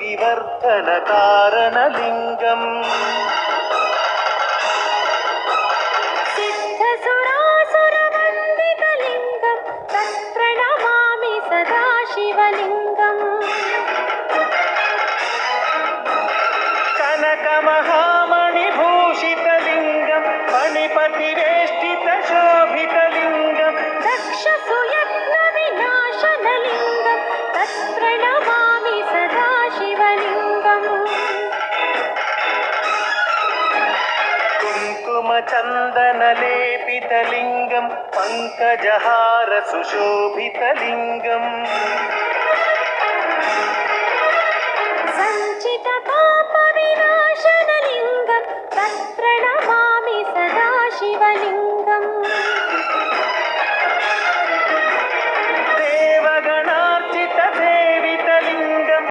विवर्धनकारणलिङ्गम् सिद्धसुरासुरवन्दितलिङ्गं तत्प्रणमामि सदा शिवलिङ्गम् कनकमहामणिभूषितलिङ्गं मणिपतिवेष्टितशोभितलिङ्गं दक्षसुयत्नविनाशनलिङ्गं तत्प्रणमामि सदा शिवलिङ्गम् कुङ्कुमचन्दनलेपितलिङ्गं पङ्कजहार सुशोभितलिङ्गम्